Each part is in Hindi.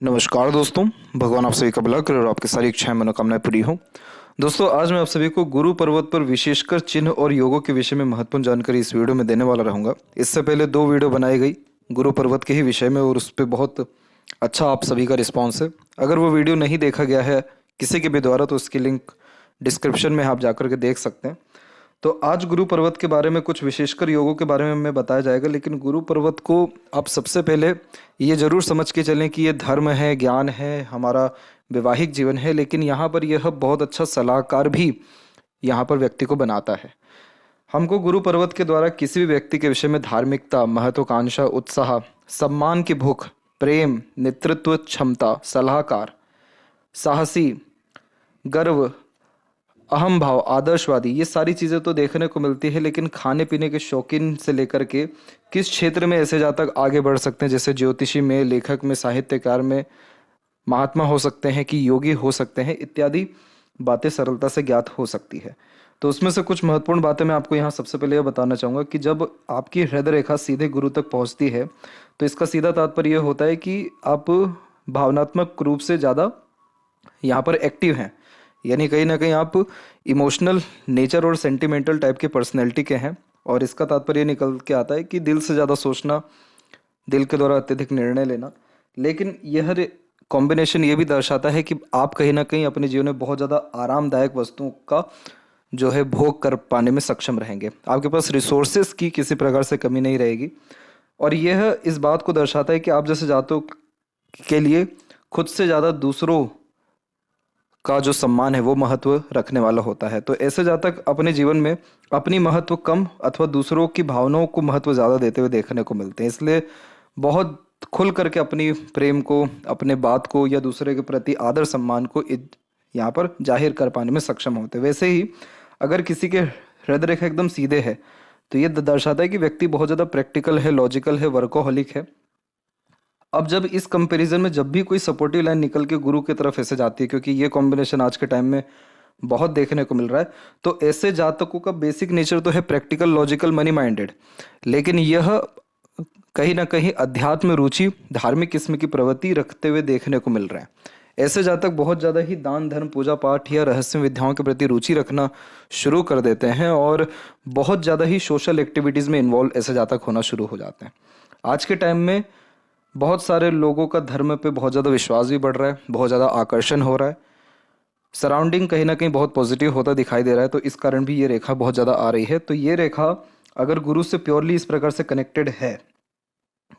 नमस्कार दोस्तों। भगवान आप सभी का भला करे और आपकी सारी इच्छाएं मनोकामनाएं पूरी हो। दोस्तों, आज मैं आप सभी को गुरु पर्वत पर विशेषकर चिन्ह और योगों के विषय में महत्वपूर्ण जानकारी इस वीडियो में देने वाला रहूंगा। इससे पहले दो वीडियो बनाई गई गुरु पर्वत के ही विषय में और उस पर बहुत अच्छा आप सभी का रिस्पॉन्स है। अगर वो वीडियो नहीं देखा गया है किसी के भी द्वारा तो उसकी लिंक डिस्क्रिप्शन में आप जाकर के देख सकते हैं। तो आज गुरु पर्वत के बारे में कुछ विशेषकर योगों के बारे में मैं बताया जाएगा, लेकिन गुरु पर्वत को आप सबसे पहले ये जरूर समझ के चलें कि ये धर्म है, ज्ञान है, हमारा वैवाहिक जीवन है, लेकिन यहाँ पर यह बहुत अच्छा सलाहकार भी यहाँ पर व्यक्ति को बनाता है। हमको गुरु पर्वत के द्वारा किसी भी व्यक्ति के विषय में धार्मिकता, महत्वाकांक्षा, उत्साह, सम्मान की भूख, प्रेम, नेतृत्व क्षमता, सलाहकार, साहसी, गर्व, अहम भाव, आदर्शवादी, ये सारी चीज़ें तो देखने को मिलती है, लेकिन खाने पीने के शौकीन से लेकर के किस क्षेत्र में ऐसे जा तक आगे बढ़ सकते हैं, जैसे ज्योतिषी में, लेखक में, साहित्यकार में, महात्मा हो सकते हैं कि योगी हो सकते हैं, इत्यादि बातें सरलता से ज्ञात हो सकती है। तो उसमें से कुछ महत्वपूर्ण बातें मैं आपको यहाँ सबसे पहले यह बताना चाहूँगा कि जब आपकी हृदय रेखा सीधे गुरु तक पहुँचती है तो इसका सीधा तात्पर्य यह होता है कि आप भावनात्मक रूप से ज़्यादा यहाँ पर एक्टिव हैं, यानी कहीं ना कहीं आप इमोशनल नेचर और सेंटिमेंटल टाइप के पर्सनैलिटी के हैं। और इसका तात्पर्य निकल के आता है कि दिल से ज़्यादा सोचना, दिल के द्वारा अत्यधिक निर्णय लेना। लेकिन यह कॉम्बिनेशन ये भी दर्शाता है कि आप कहीं ना कहीं अपने जीवन में बहुत ज़्यादा आरामदायक वस्तुओं का जो है भोग कर पाने में सक्षम रहेंगे। आपके पास रिसोर्सेज की किसी प्रकार से कमी नहीं रहेगी। और यह इस बात को दर्शाता है कि आप जैसे जातों के लिए खुद से ज़्यादा दूसरों का जो सम्मान है वो महत्व रखने वाला होता है। तो ऐसे जातक अपने जीवन में अपनी महत्व कम अथवा दूसरों की भावनाओं को महत्व ज़्यादा देते हुए देखने को मिलते हैं। इसलिए बहुत खुल करके अपनी प्रेम को, अपने बात को या दूसरे के प्रति आदर सम्मान को यहाँ पर जाहिर कर पाने में सक्षम होते हैं। वैसे ही अगर किसी के हृदय रेखा एकदम सीधे है तो ये दर्शाता है कि व्यक्ति बहुत ज़्यादा प्रैक्टिकल है, लॉजिकल है, वर्कोहॉलिक है। अब जब इस कंपैरिजन में जब भी कोई सपोर्टिव लाइन निकल के गुरु की तरफ ऐसे जाती है, क्योंकि ये कॉम्बिनेशन आज के टाइम में बहुत देखने को मिल रहा है, तो ऐसे जातकों का बेसिक नेचर तो है प्रैक्टिकल, लॉजिकल, मनी माइंडेड, लेकिन यह कहीं ना कहीं अध्यात्म रुचि, धार्मिक किस्म की प्रवृत्ति रखते हुए देखने को मिल रहा है। ऐसे जातक बहुत ज़्यादा ही दान धर्म, पूजा पाठ या रहस्य विद्याओं के प्रति रुचि रखना शुरू कर देते हैं और बहुत ज़्यादा ही सोशल एक्टिविटीज़ में इन्वॉल्व ऐसे जातक होना शुरू हो जाते हैं। आज के टाइम में बहुत सारे लोगों का धर्म पे बहुत ज़्यादा विश्वास भी बढ़ रहा है, बहुत ज़्यादा आकर्षण हो रहा है, सराउंडिंग कहीं ना कहीं बहुत पॉजिटिव होता दिखाई दे रहा है। तो इस कारण भी ये रेखा बहुत ज़्यादा आ रही है। तो ये रेखा अगर गुरु से प्योरली इस प्रकार से कनेक्टेड है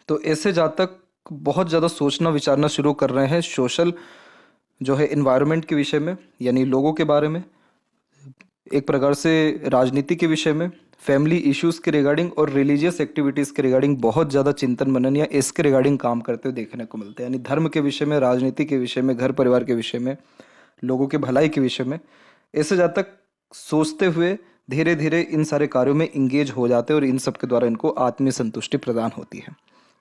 तो ऐसे जातक बहुत ज़्यादा सोचना विचारना शुरू कर रहे हैं सोशल जो है इन्वायरमेंट के विषय में, यानी लोगों के बारे में, एक प्रकार से राजनीति के विषय में, फैमिली इश्यूज़ के रिगार्डिंग और रिलीजियस एक्टिविटीज़ के रिगार्डिंग बहुत ज़्यादा चिंतन मनन या इसके रिगार्डिंग काम करते हुए देखने को मिलते हैं। यानी धर्म के विषय में, राजनीति के विषय में, घर परिवार के विषय में, लोगों के भलाई के विषय में ऐसे जब तक सोचते हुए धीरे धीरे इन सारे कार्यों में इंगेज हो जाते हैं और इन सब के द्वारा इनको आत्मीय संतुष्टि प्रदान होती है।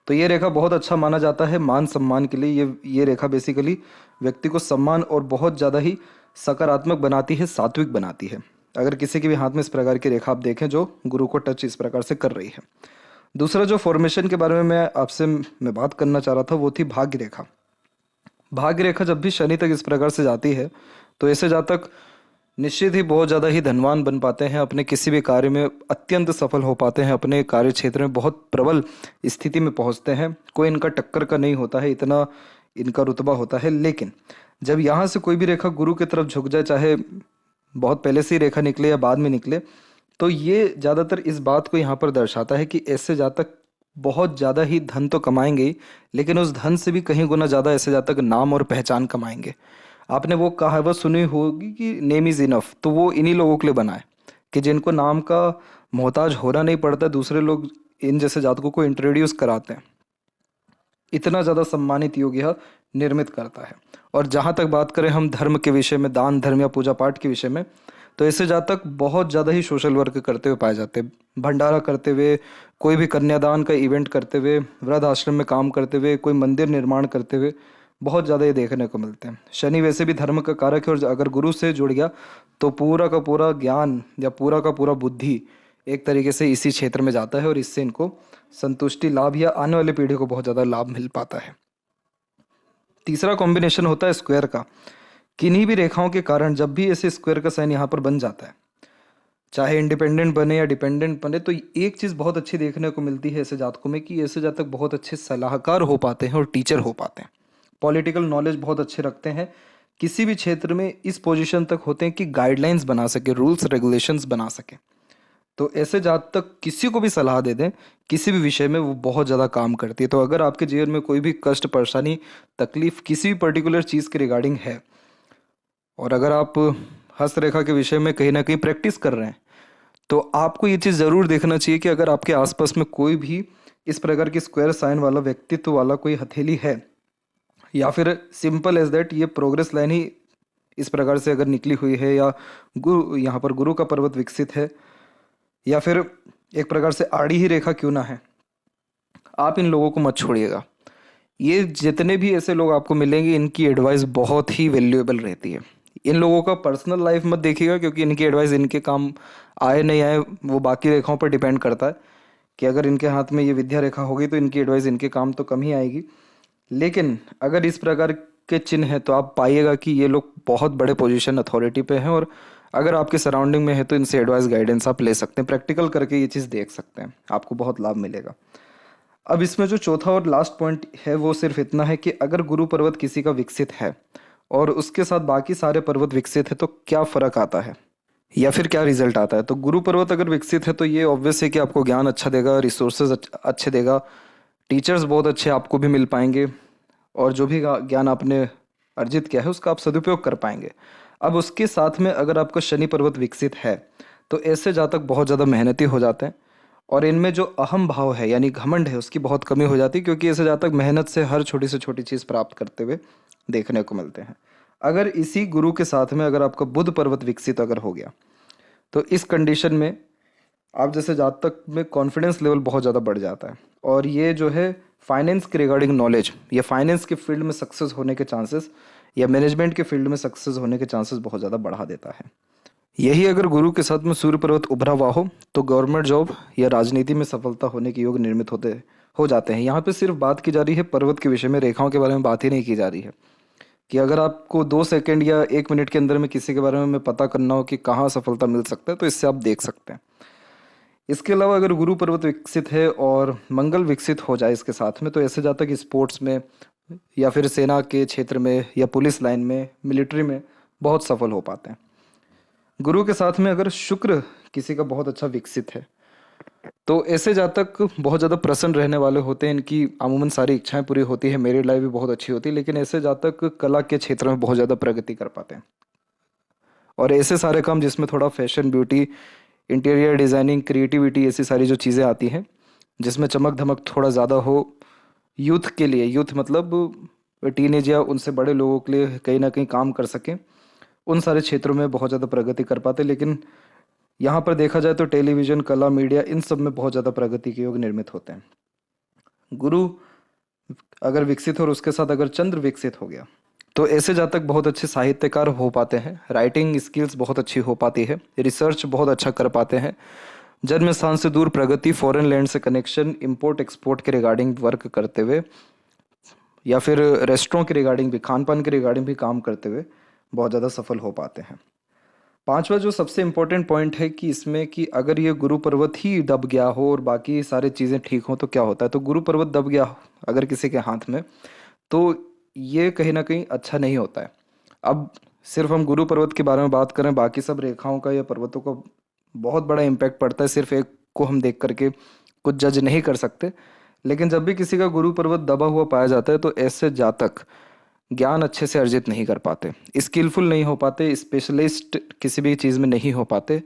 तो ये रेखा बहुत अच्छा माना जाता है मान सम्मान के लिए। ये रेखा बेसिकली व्यक्ति को सम्मान और बहुत ज़्यादा ही सकारात्मक बनाती है, सात्विक बनाती है। अगर किसी के भी हाथ में इस प्रकार की रेखा आप देखें जो गुरु को टच इस प्रकार से कर रही है। दूसरा जो फॉर्मेशन के बारे में मैं आपसे बात करना चाह रहा था वो थी भाग्य रेखा। भाग्य रेखा जब भी शनि तक इस प्रकार से जाती है तो ऐसे जातक निश्चित ही बहुत ज़्यादा ही धनवान बन पाते हैं, अपने किसी भी कार्य में अत्यंत सफल हो पाते हैं, अपने कार्य क्षेत्र में बहुत प्रबल स्थिति में पहुंचते हैं। कोई इनका टक्कर का नहीं होता है, इतना इनका रुतबा होता है। लेकिन जब यहाँ से कोई भी रेखा गुरु की तरफ झुक जाए, चाहे बहुत पहले से ही रेखा निकले या बाद में निकले, तो ये ज़्यादातर इस बात को यहाँ पर दर्शाता है कि ऐसे जातक बहुत ज़्यादा ही धन तो कमाएंगे ही, लेकिन उस धन से भी कहीं गुना ज़्यादा ऐसे जातक नाम और पहचान कमाएंगे। आपने वो कहावत सुनी होगी कि नेम इज़ इनफ, तो वो इन्हीं लोगों के लिए बना है कि जिनको नाम का मोहताज होना नहीं पड़ता, दूसरे लोग इन जैसे जातकों को इंट्रोड्यूस कराते हैं। इतना ज़्यादा सम्मानित योग यह निर्मित करता है। और जहाँ तक बात करें हम धर्म के विषय में, दान धर्म या पूजा पाठ के विषय में, तो ऐसे जातक बहुत ज़्यादा ही सोशल वर्क करते हुए पाए जाते हैं। भंडारा करते हुए, कोई भी कन्यादान का इवेंट करते हुए, वृद्ध आश्रम में काम करते हुए, कोई मंदिर निर्माण करते हुए बहुत ज़्यादा ये देखने को मिलते हैं। शनि वैसे भी धर्म का कारक है और अगर गुरु से जुड़ गया तो पूरा का पूरा ज्ञान या पूरा का पूरा बुद्धि एक तरीके से इसी क्षेत्र में जाता है और इससे इनको संतुष्टि लाभ या आने वाली पीढ़ी को बहुत ज़्यादा लाभ मिल पाता है। तीसरा कॉम्बिनेशन होता है स्क्वायर का। किन्हीं भी रेखाओं के कारण जब भी ऐसे स्क्वायर का साइन यहाँ पर बन जाता है, चाहे इंडिपेंडेंट बने या डिपेंडेंट बने, तो एक चीज़ बहुत अच्छी देखने को मिलती है ऐसे जातकों में कि ऐसे जातक बहुत अच्छे सलाहकार हो पाते हैं और टीचर हो पाते हैं। पॉलिटिकल नॉलेज बहुत अच्छे रखते हैं, किसी भी क्षेत्र में इस पोजीशन तक होते हैं कि गाइडलाइंस बना सके, रूल्स रेगुलेशंस बना सके। तो ऐसे जातक किसी को भी सलाह दे दें किसी भी विषय में, वो बहुत ज़्यादा काम करती है। तो अगर आपके जीवन में कोई भी कष्ट, परेशानी, तकलीफ किसी भी पर्टिकुलर चीज़ के रिगार्डिंग है, और अगर आप हस्तरेखा के विषय में कहीं ना कहीं प्रैक्टिस कर रहे हैं, तो आपको ये चीज़ ज़रूर देखना चाहिए कि अगर आपके आसपास में कोई भी इस प्रकार की स्क्वायर साइन वाला व्यक्तित्व वाला कोई हथेली है, या फिर सिंपल एज दैट ये प्रोग्रेस लाइन ही इस प्रकार से अगर निकली हुई है, या गुरु यहाँ पर गुरु का पर्वत विकसित है, या फिर एक प्रकार से आड़ी ही रेखा क्यों ना है, आप इन लोगों को मत छोड़िएगा। ये जितने भी ऐसे लोग आपको मिलेंगे, इनकी एडवाइस बहुत ही वैल्यूएबल रहती है। इन लोगों का पर्सनल लाइफ मत देखिएगा, क्योंकि इनकी एडवाइस इनके काम आए नहीं आए वो बाकी रेखाओं पर डिपेंड करता है कि अगर इनके हाथ में ये विद्या रेखा होगी तो इनकी एडवाइस इनके काम तो कम ही आएगी। लेकिन अगर इस प्रकार के चिन्ह हैं तो आप पाइएगा कि ये लोग बहुत बड़े पोजीशन अथॉरिटी पे हैं, और अगर आपके सराउंडिंग में है तो इनसे एडवाइस गाइडेंस आप ले सकते हैं। प्रैक्टिकल करके ये चीज़ देख सकते हैं, आपको बहुत लाभ मिलेगा। अब इसमें जो चौथा और लास्ट पॉइंट है वो सिर्फ इतना है कि अगर गुरु पर्वत किसी का विकसित है और उसके साथ बाकी सारे पर्वत विकसित है तो क्या फ़र्क आता है या फिर क्या रिजल्ट आता है। तो गुरु पर्वत अगर विकसित है तो ये ऑब्वियस है कि आपको ज्ञान अच्छा देगा, रिसोर्सेज अच्छे देगा, टीचर्स बहुत अच्छे आपको भी मिल पाएंगे, और जो भी ज्ञान आपने अर्जित किया है उसका आप सदुपयोग कर पाएंगे। अब उसके साथ में अगर आपका शनि पर्वत विकसित है तो ऐसे जातक बहुत ज़्यादा मेहनती हो जाते हैं, और इनमें जो अहम भाव है यानी घमंड है उसकी बहुत कमी हो जाती है, क्योंकि ऐसे जातक मेहनत से हर छोटी से छोटी चीज़ प्राप्त करते हुए देखने को मिलते हैं। अगर इसी गुरु के साथ में अगर आपका बुध पर्वत विकसित अगर हो गया तो इस कंडीशन में आप जैसे जातक में कॉन्फिडेंस लेवल बहुत ज़्यादा बढ़ जाता है, और ये जो है फाइनेंस के रिगार्डिंग नॉलेज या फाइनेंस के फील्ड में सक्सेस होने के चांसेस या मैनेजमेंट के फील्ड में सक्सेस होने के चांसेस बहुत ज़्यादा बढ़ा देता है। यही अगर गुरु के साथ में सूर्य पर्वत उभरा हुआ हो तो गवर्नमेंट जॉब या राजनीति में सफलता होने के योग निर्मित हो जाते हैं। यहाँ पे सिर्फ बात की जा रही है पर्वत के विषय में, रेखाओं के बारे में बात ही नहीं की जा रही है कि अगर आपको 2 सेकंड या 1 मिनट के अंदर में किसी के बारे में पता करना हो कि कहाँ सफलता मिल सकता है तो इससे आप देख सकते हैं। इसके अलावा अगर गुरु पर्वत विकसित है और मंगल विकसित हो जाए इसके साथ में तो ऐसे जातक स्पोर्ट्स में या फिर सेना के क्षेत्र में या पुलिस लाइन में, मिलिट्री में बहुत सफल हो पाते हैं। गुरु के साथ में अगर शुक्र किसी का बहुत अच्छा विकसित है तो ऐसे जातक बहुत ज़्यादा प्रसन्न रहने वाले होते हैं, इनकी अमूमन सारी इच्छाएं पूरी होती है, मैरिड लाइफ भी बहुत अच्छी होती है, लेकिन ऐसे जातक कला के क्षेत्र में बहुत ज़्यादा प्रगति कर पाते हैं। और ऐसे सारे काम जिसमें थोड़ा fashion, beauty, interior designing, creativity, ऐसी सारी जो चीज़ें आती हैं जिसमें चमक धमक थोड़ा ज़्यादा हो, यूथ के लिए, यूथ मतलब टीनेज या उनसे बड़े लोगों के लिए कहीं ना कहीं काम कर सकें, उन सारे क्षेत्रों में बहुत ज़्यादा प्रगति कर पाते। लेकिन यहाँ पर देखा जाए तो टेलीविज़न, कला, मीडिया, इन सब में बहुत ज़्यादा प्रगति के योग निर्मित होते हैं। गुरु अगर विकसित हो और उसके साथ अगर चंद्र विकसित हो गया तो ऐसे जातक बहुत अच्छे साहित्यकार हो पाते हैं, राइटिंग स्किल्स बहुत अच्छी हो पाती है, रिसर्च बहुत अच्छा कर पाते हैं, जन्म स्थान से दूर प्रगति, फॉरेन लैंड से कनेक्शन, इंपोर्ट एक्सपोर्ट के रिगार्डिंग वर्क करते हुए या फिर रेस्टोरेंट के रिगार्डिंग भी, खान पान के रिगार्डिंग भी काम करते हुए बहुत ज़्यादा सफल हो पाते हैं। पांचवा जो सबसे इम्पोर्टेंट पॉइंट है कि इसमें कि अगर ये गुरु पर्वत ही दब गया हो और बाकी सारी चीज़ें ठीक हो तो क्या होता है। तो गुरु पर्वत दब गया अगर किसी के हाथ में तो ये कहीं ना कहीं अच्छा नहीं होता है। अब सिर्फ हम गुरु पर्वत के बारे में बात करें, बाकी सब रेखाओं का या पर्वतों का बहुत बड़ा इम्पैक्ट पड़ता है, सिर्फ एक को हम देख करके कुछ जज नहीं कर सकते। लेकिन जब भी किसी का गुरु पर्वत दबा हुआ पाया जाता है तो ऐसे जातक ज्ञान अच्छे से अर्जित नहीं कर पाते, स्किलफुल नहीं हो पाते, स्पेशलिस्ट किसी भी चीज़ में नहीं हो पाते,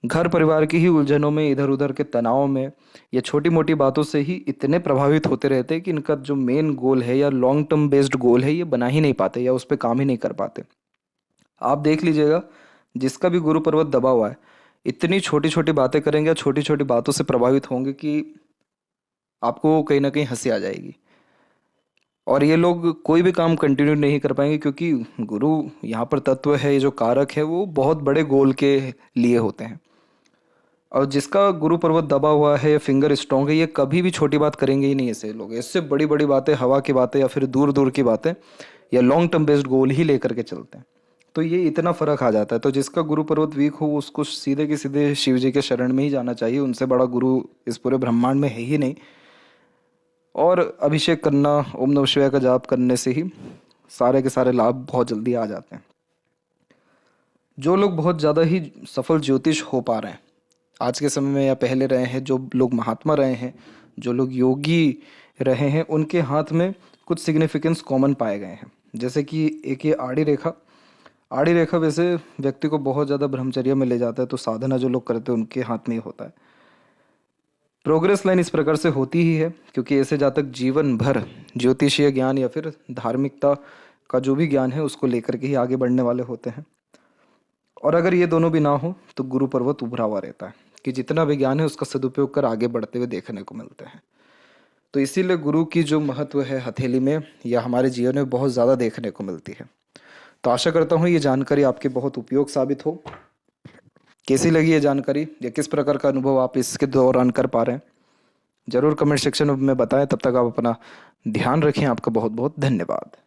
घर परिवार की ही उलझनों में, इधर उधर के तनाव में या छोटी मोटी बातों से ही इतने प्रभावित होते रहते हैं कि इनका जो मेन गोल है या लॉन्ग टर्म बेस्ड गोल है ये बना ही नहीं पाते या उस पर काम ही नहीं कर पाते। आप देख लीजिएगा जिसका भी गुरु पर्वत दबा हुआ है इतनी छोटी छोटी बातें करेंगे, छोटी छोटी बातों से प्रभावित होंगे कि आपको कहीं ना कहीं हंसी आ जाएगी, और ये लोग कोई भी काम कंटिन्यू नहीं कर पाएंगे क्योंकि गुरु यहाँ पर तत्व है, ये जो कारक है वो बहुत बड़े गोल के लिए होते हैं। और जिसका गुरु पर्वत दबा हुआ है या फिंगर स्ट्रॉन्ग है ये कभी भी छोटी बात करेंगे ही नहीं। ऐसे लोग इससे बड़ी बड़ी बातें, हवा की बातें या फिर दूर दूर की बातें या लॉन्ग टर्म बेस्ड गोल ही लेकर के चलते हैं। तो ये इतना फर्क आ जाता है। तो जिसका गुरु पर्वत वीक हो उसको सीधे के सीधे शिव जी के शरण में ही जाना चाहिए, उनसे बड़ा गुरु इस पूरे ब्रह्मांड में है ही नहीं। और अभिषेक करना, ओम नमः शिवाय का जाप करने से ही सारे के सारे लाभ बहुत जल्दी आ जाते हैं। जो लोग बहुत ज़्यादा ही सफल ज्योतिष हो पा रहे हैं आज के समय में या पहले रहे हैं, जो लोग महात्मा रहे हैं, जो लोग योगी रहे हैं, उनके हाथ में कुछ सिग्निफिकेंस कॉमन पाए गए हैं। जैसे कि एक ये आड़ी रेखा वैसे व्यक्ति को बहुत ज़्यादा ब्रह्मचर्य में ले जाता है। तो साधना जो लोग करते हैं उनके हाथ में ही होता है। प्रोग्रेस लाइन इस प्रकार से होती ही है क्योंकि ऐसे जातक जीवन भर ज्योतिषीय ज्ञान या फिर धार्मिकता का जो भी ज्ञान है उसको लेकर के ही आगे बढ़ने वाले होते हैं। और अगर ये दोनों भी ना हो तो गुरु पर्वत उभरा हुआ रहता है कि जितना भी ज्ञान है उसका सदुपयोग कर आगे बढ़ते हुए देखने को मिलते हैं। तो इसीलिए गुरु की जो महत्व है हथेली में या हमारे जीवन में बहुत ज़्यादा देखने को मिलती है। तो आशा करता हूँ ये जानकारी आपके बहुत उपयोग साबित हो। कैसी लगी ये जानकारी या किस प्रकार का अनुभव आप इसके दौरान कर पा रहे हैं, जरूर कमेंट सेक्शन में बताएं। तब तक आप अपना ध्यान रखें। आपका बहुत बहुत धन्यवाद।